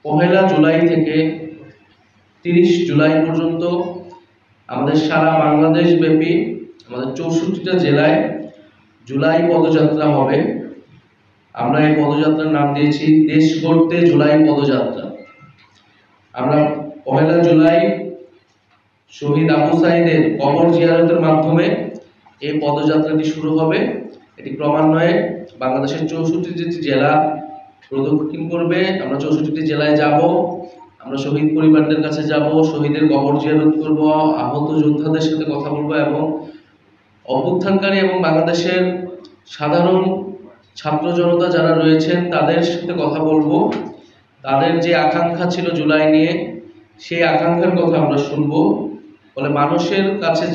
পহেলা জুলাই থেকে 30 জুলাই পর্যন্ত আমাদের সারা বাংলাদেশ ব্যাপী আমাদের 64টা জেলায় জুলাই পদযাত্রা হবে। আমরা এই পদযাত্রার নাম দিয়েছি দেশ গড়তে জুলাই পদযাত্রা। আমরা পহেলা জুলাই শহীদ আবু সাঈদের কবর জিয়ারতের মাধ্যমে এই পদযাত্রাটি শুরু হবে। এটি ক্রমান্বয়ে বাংলাদেশের 64টি জেলা প্রদক্ষিণ করবে। আমরা 64টি জেলায় যাব, আমরা শহীদ পরিবারদের কাছে যাব, শহীদের কবর জিয়ারত করব, আহত যোদ্ধাদের সাথে কথা বলবো এবং অভ্যুত্থানকারী এবং বাংলাদেশের সাধারণ ছাত্র জনতা যারা রয়েছেন তাদের সাথে কথা বলবো। তাদের যে আকাঙ্ক্ষা ছিল জুলাই নিয়ে, সেই আকাঙ্ক্ষার কথা আমরা শুনবো। ফলে মানুষের কাছে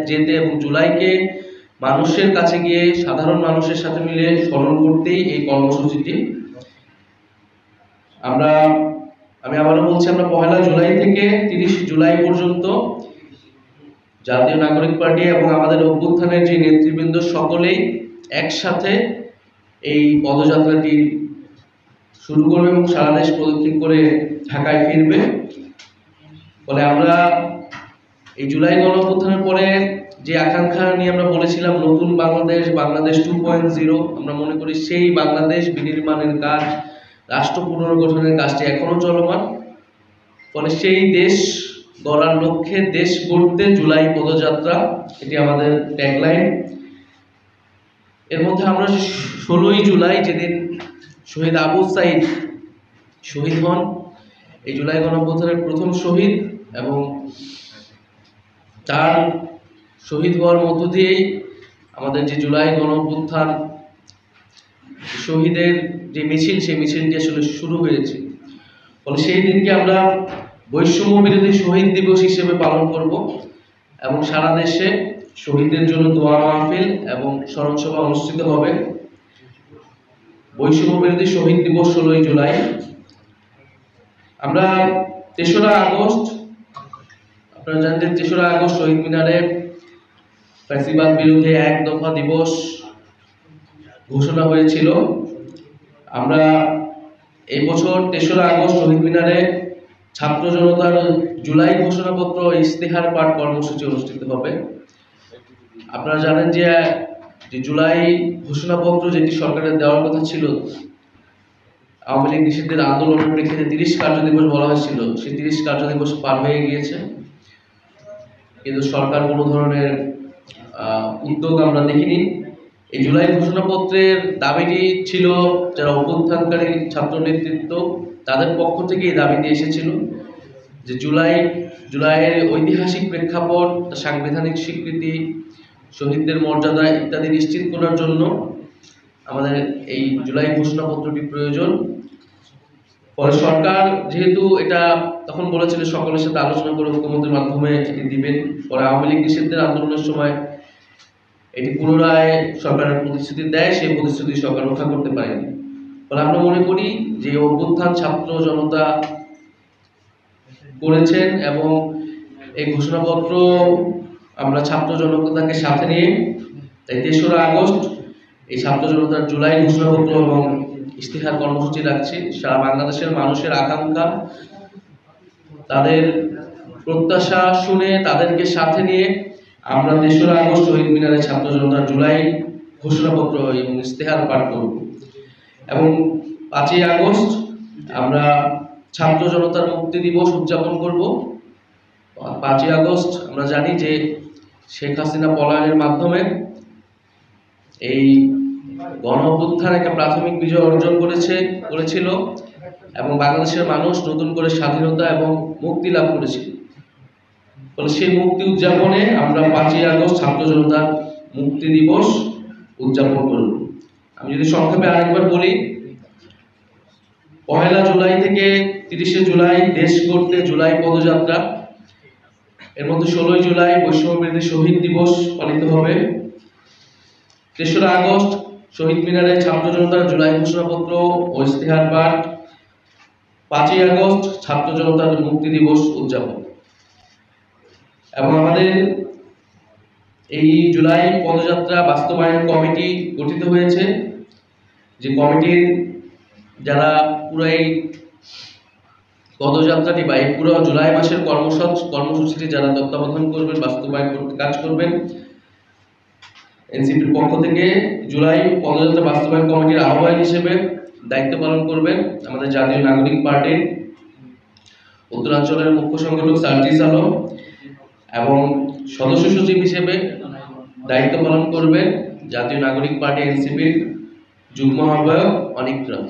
যেতে এবং জুলাইকে মানুষের কাছে গিয়ে সাধারণ মানুষের সাথে মিলে স্মরণ করতেই এই কর্মসূচিটি। আমি আবারও বলছি, আমরা পহেলা জুলাই থেকে 30 জুলাই পর্যন্ত জাতীয় নাগরিক পার্টি এবং আমাদের অভ্যুত্থানের যে নেতৃবৃন্দ সকলেই একসাথে এই পদযাত্রাটি শুরু করবে এবং সারা দেশ প্রদক্ষিণ করে ঢাকায় ফিরবে। ফলে আমরা এই জুলাই গণঅভ্যুত্থানের পরে যে আকাঙ্ক্ষা নিয়ে আমরা বলেছিলাম নতুন বাংলাদেশ, বাংলাদেশ 2.0, আমরা মনে করি সেই বাংলাদেশ বিনির্মাণের কাজ, রাষ্ট্র পুনর্গঠনের কাজটি এখনো চলমান। ফলে সেই দেশ গড়ার লক্ষ্যে দেশ গড়তে জুলাই পদযাত্রা, এটি আমাদের ট্যাগলাইন। এর মধ্যে আমরা 16ই জুলাই যেদিন শহীদ আবু সাঈদ শহীদ হন, এই জুলাই গণঅভ্যুত্থানের প্রথম শহীদ, এবং তার শহীদ হওয়ার মধ্য দিয়েই আমাদের যে জুলাই গণঅভ্যুত্থান শহীদের যে মিছিল, সেই মিছিলটি আসলে শুরু হয়েছে। ফলে সেই দিনকে আমরা বৈষম্য বিরোধী শহীদ দিবস হিসেবে পালন করব এবং সারা দেশে শহীদদের জন্য দোয়া মাহফিল এবং স্মরণসভা অনুষ্ঠিত হবে। বৈষম্য বিরোধী শহীদ দিবস 16ই জুলাই। আমরা 3রা আগস্ট, আপনারা জানেন যে 3রা আগস্ট শহীদ মিনারে ফ্যাসিবাদ বিরোধী এক দফা দিবস ঘোষণা হয়েছিল। আমরা এই বছর 3রা আগস্ট শহীদ মিনারে ছাত্র জনতার জুলাই ঘোষণাপত্র ইস্তেহার পাঠ কর্মসূচি অনুষ্ঠিত হবে। আপনারা জানেন যে জুলাই ঘোষণাপত্র যেটি সরকারের দেওয়ার কথা ছিল, আওয়ামী লীগ নিষিদ্ধের আন্দোলনের প্রেক্ষিতে 30 কার্য দিবস বলা হয়েছিল, সেই 30 কার্য দিবস পার হয়ে গিয়েছে, কিন্তু সরকার কোনো ধরনের উদ্যোগ আমরা দেখিনি। এই জুলাই ঘোষণাপত্রের দাবিটি ছিল যারা অভ্যুত্থানকারী ছাত্র নেতৃত্ব তাদের পক্ষ থেকে এই দাবিটি এসেছিল যে জুলাইয়ের ঐতিহাসিক প্রেক্ষাপট, সাংবিধানিক স্বীকৃতি, শহীদদের মর্যাদা ইত্যাদি নিশ্চিত করার জন্য আমাদের এই জুলাই ঘোষণাপত্রটি প্রয়োজন। ফলে সরকার যেহেতু এটা তখন বলেছিল সকলের সাথে আলোচনা করে ঐক্যমত্যের মাধ্যমে এটি দিবেন, পরে আওয়ামী লীগ নিষিদ্ধের আন্দোলনের সময় এটি পুনরায় সরকারের প্রতিশ্রুতি দেয়, সেই প্রতিশ্রুতি সরকার রক্ষা করতে পারেনি। ফলে আমরা মনে করি যে অভ্যুত্থান ছাত্র জনতা করেছেন এবং এই ঘোষণাপত্র আমরা ছাত্র জনতাকে সাথে নিয়ে তাই 3রা আগস্ট এই ছাত্র জনতার জুলাই ঘোষণাপত্র এবং ইস্তেহার কর্মসূচি রাখছি। সারা বাংলাদেশের মানুষের আকাঙ্ক্ষা, তাদের প্রত্যাশা শুনে তাদেরকে সাথে নিয়ে আমরা 3রা আগস্ট শহীদ মিনারে ছাত্র জনতার জুলাই ঘোষণাপত্র এবং ইস্তেহার পাঠ করব এবং 5ই আগস্ট আমরা ছাত্র জনতার মুক্তি দিবস উদযাপন করব। 5ই আগস্ট আমরা জানি যে শেখ হাসিনা পলায়নের মাধ্যমে এই গণঅভ্যুত্থান একটা প্রাথমিক বিজয় অর্জন করেছিল এবং বাংলাদেশের মানুষ নতুন করে স্বাধীনতা এবং মুক্তি লাভ করেছিল। ফলে সেই মুক্তি উদযাপনে আমরা 5ই আগস্ট ছাত্র জনতার মুক্তি দিবস উদযাপন করব। আমি যদি সংক্ষেপে আরেকবার বলি, পহেলা জুলাই থেকে 30শে জুলাই দেশ গড়তে জুলাই পদযাত্রা, এর মধ্যে 16ই জুলাই বৈষম্য বিরোধী শহীদ দিবস পালিত হবে। 3রা আগস্ট শহীদ মিনারে ছাত্র জনতার জুলাই ঘোষণাপত্র ও ইস্তেহার পাঠ, 5ই আগস্ট ছাত্র জনতার মুক্তি দিবস উদযাপন। এবং আমাদের এই জুলাই পদযাত্রা বাস্তবায়ন কমিটি গঠিত হয়েছে, যে কমিটির যারা পুরো এই পদযাত্রাটি বা এই পুরো জুলাই মাসের কর্মসূচিটি যারা তত্ত্বাবধান করবেন, বাস্তবায়ন করতে কাজ করবেন, এনসিপির পক্ষ থেকে জুলাই পদযাত্রা বাস্তবায়ন কমিটির আহ্বায়ক হিসেবে দায়িত্ব পালন করবেন আমাদের জাতীয় নাগরিক পার্টির উত্তরাঞ্চলের মুখ্য সংগঠক সার্জিস আলম, এবং সদস্য সচিব হিসেবে দায়িত্ব পালন করবেন জাতীয় নাগরিক পার্টি এনসিপির যুগ্ম আহ্বায়ক অনিক রাম।